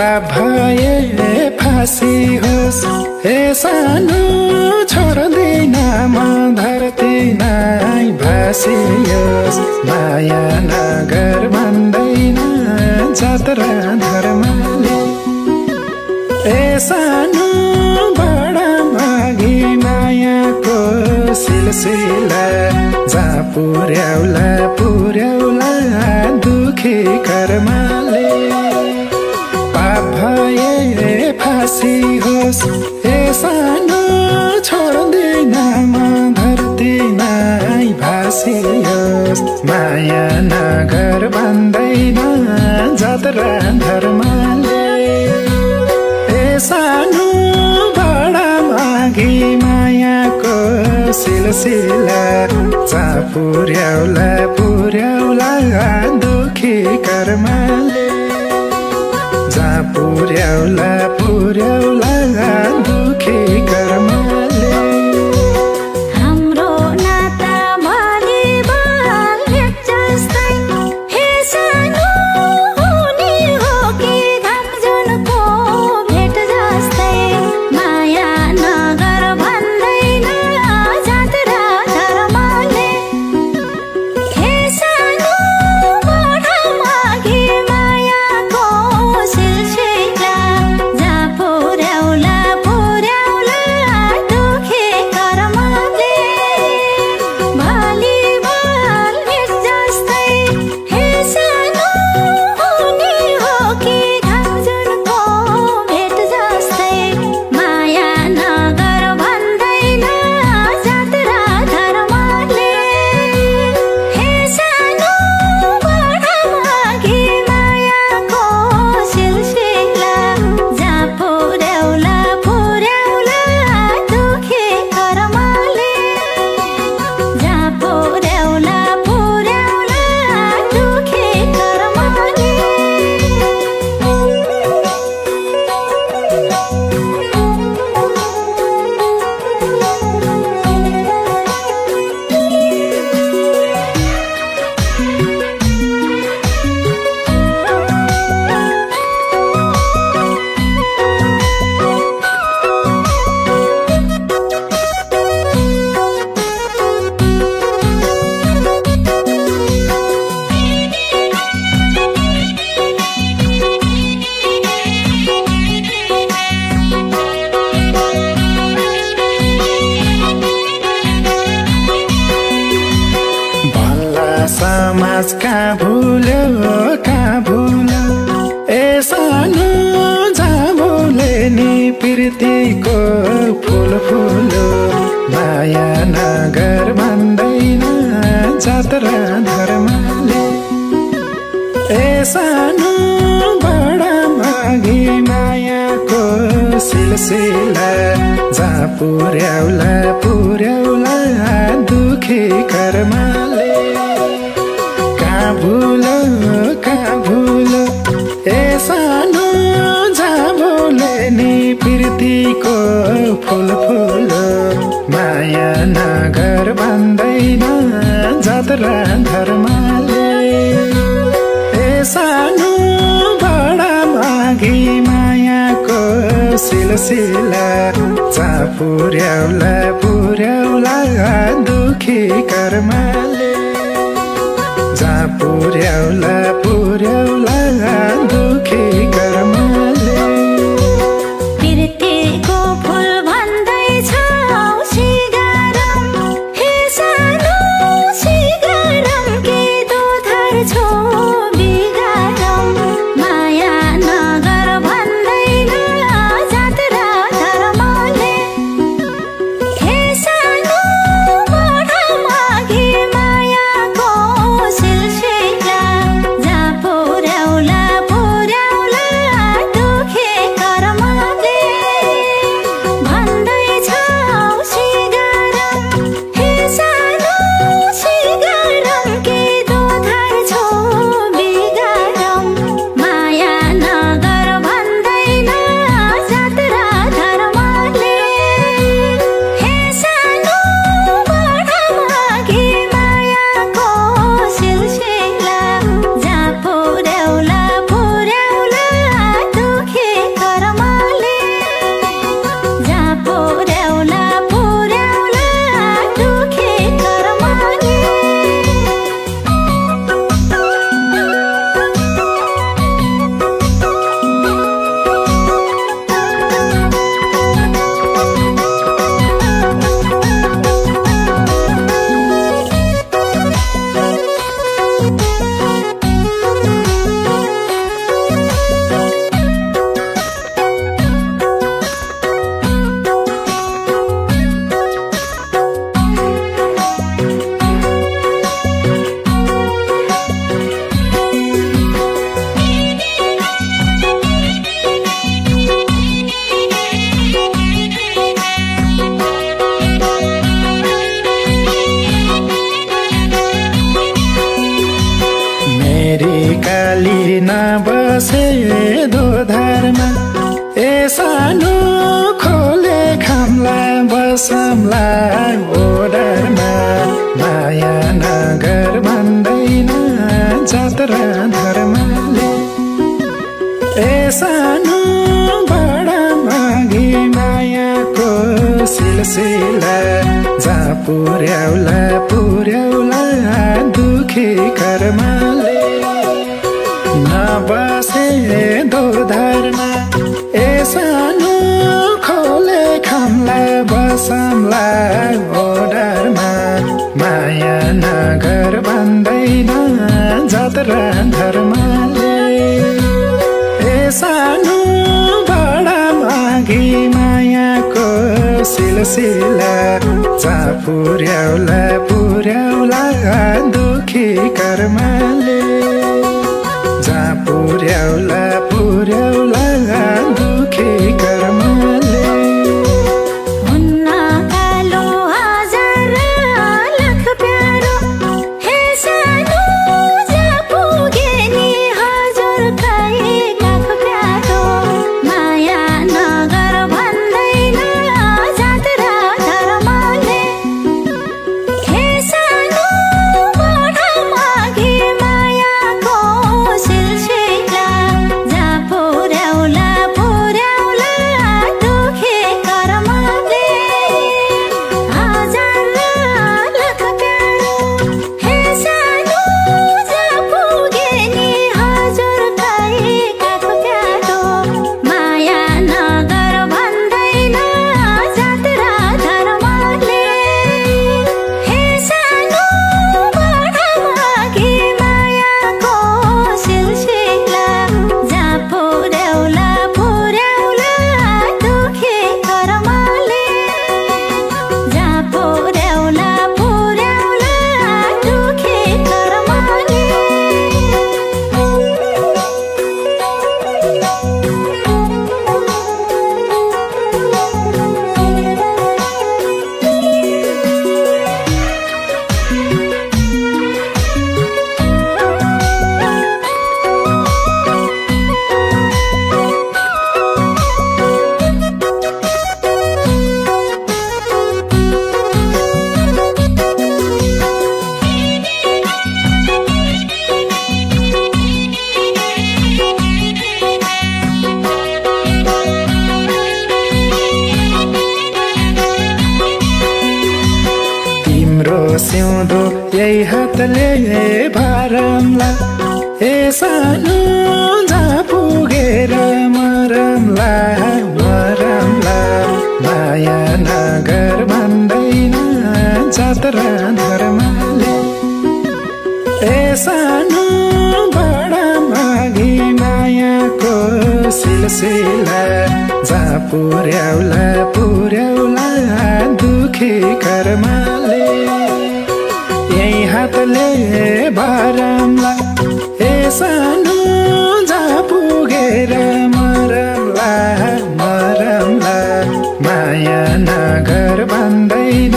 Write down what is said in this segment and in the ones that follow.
पाप भए फाँसी होस् ए सानो छोड्दिन म धरती नै भासियोस् माया नगर भन्दैन जात्रा धर्मले ए सानो बडा मागी मायाको सिलसिला जहाँ पुर्याउला पुर्याउला दुखी कर्मले पाप भए फाँसी होस् ए सानो छोड्दिन म धरती नै भासियोस् माया नगर भन्दैन जात्रा धर्मले ए सानो बडा मागी मायाको सिलसिला जहाँ पुर्याउला पुर्याउला दुखी कर्मले जहाँ पुर्याउला पुर्याउला दुखी कर्मले हाम्रो नाता भलिबल जस्तै हे सानो हुने हो कि घमजुनको भेट जस्तै माया नगर भन्दैन जात्रा धर्मले हे सानो बडा मागी मायाको सिलसिला जहाँ पुर्याउला पुर्याउला दुखी कर्मले भलिबल जस्तै हे सानो हुने हो कि घमजुनको भेट जस्तै माया नगर भन्दैन जात्रा धर्मले हे सानो बडा मागी मायाको सिलसिला जहाँ पुर्याउला पुर्याउला दुखी कर्मले जहाँ पुर्याउला पुर्याउला दुखी कर्मले भल्ला समाज कहाँ भुल्यो ए सानो जहाँ भुले नि प्रीतिको फुल फुल्यो माया नगर भन्दैन जात्रा धर्मले ए सानो बडा मागी मायाको सिलसिला जहाँ पुर्याउला पुर्याउला दुखी कर्मले कहाँ भुल्यो ए सानो जहाँ भुले नि प्रीतिको फुल फुल्यो माया नगर भन्दैन जात्रा धर्मले ए सानो बडा मागी मायाको सिलसिला जहाँ पुर्याउला पुर्याउला दुखी कर्मले जहाँ पुर्याउला पुर्याउला दुखी कर्मले प्रीतिको फुल भन्दैछ सिगारम हे सानो सिगारम के दुधर छो बिगारम माया नगर भन्दैन जात्रा धर्मले हे सानो बडा मागी मायाको सिलसिला जहाँ निकाली नबसे दोधारमा ए सानो खोले खाम्ला बसम्ला ओडरमा माया नगर भन्दैन जात्रा धर्मले ए सानो बडा मागी मायाको सिलसिला जहाँ पुर्याउला पुर्याउला दुखी कर्मले नबसे दोधारमा ए सानो खोले खाम्ला बसम्ला ओडरमा माया नगर भन्दैन जात्रा धर्मले ए सानो बडा मागी मायाको सिलसिला जहाँ पुर्याउला पुर्याउला दुखी कर्मले जहाँ पुर्याउला पुर्याउला दुखी कर्मले सिउँदो यही हातले भरमला ए सानो जहाँ पुगेर मरमला मरमला माया नगर भन्दैन जात्रा धर्मले ए सानो बडा मागी मायाको सिलसिला जहाँ पुर्याउला पुर्याउला दुखी कर्मले यही हातले भरमला ए सानो जहाँ पुगेर मरमला मरमला माया नगर भन्दैन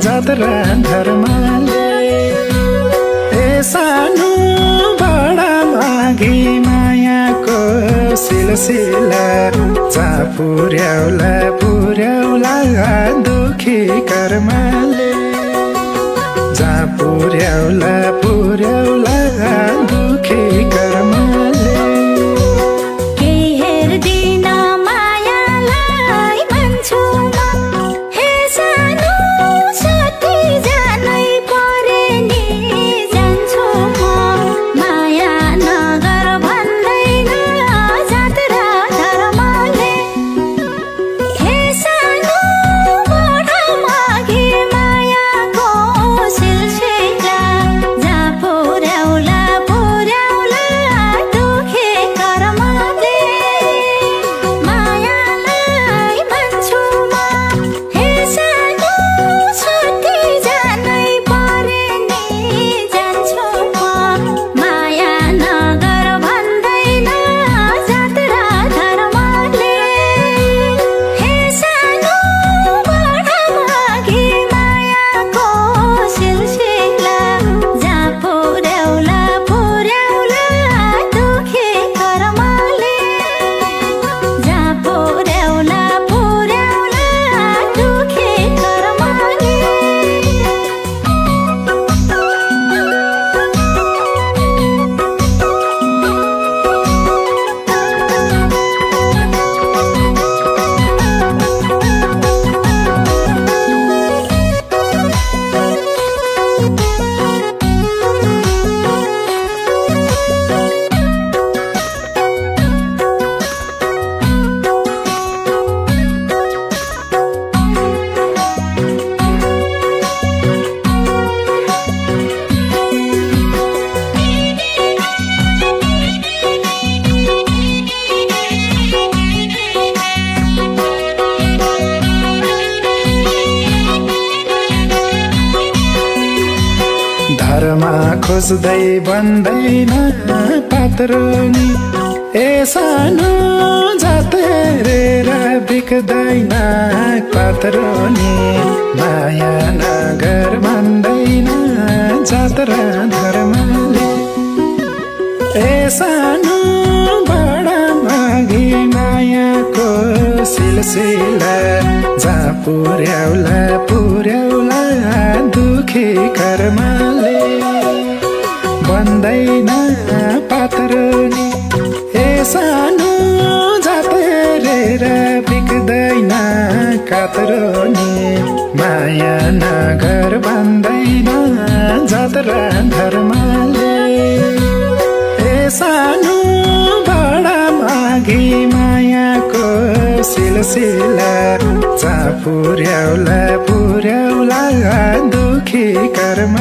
जात्रा धर्मले ए सानो बडा मागी मायाको सिलसिला जहाँ पुर्याउला पुर्याउला दुखी कर्मले जहाँ पुर्याउला पुर्याउला दुखी कर्मले केही हेर्दिन मायालाई भन्छु म हे सानो साथी जानै परे नि जान्छु म माया नगर भन्दैन जात्रा धर्मले हे सानो बडा मागी मायाको सिलसिला जहाँ पुर्याउला खोज्दै बन्दैन पात्रो नि ए सानो जात हेरेर बिक्दैन पात्रो नि माया नगर भन्दैन जात र धर्मले ए सानो बडा मागी मायाको सिलसिला जहाँ पुर्याउला पुर्याउला दुखी कर्मले बन्दैन पात्रो नि ए सानो जात हेरेर बिक्दैन कात्रो नि माया नगर भन्दैन जात र धर्मले ए सानो बडा मागी मायाको सिलसिला जहाँ पुर्याउला पुर्याउला दुखी कर्म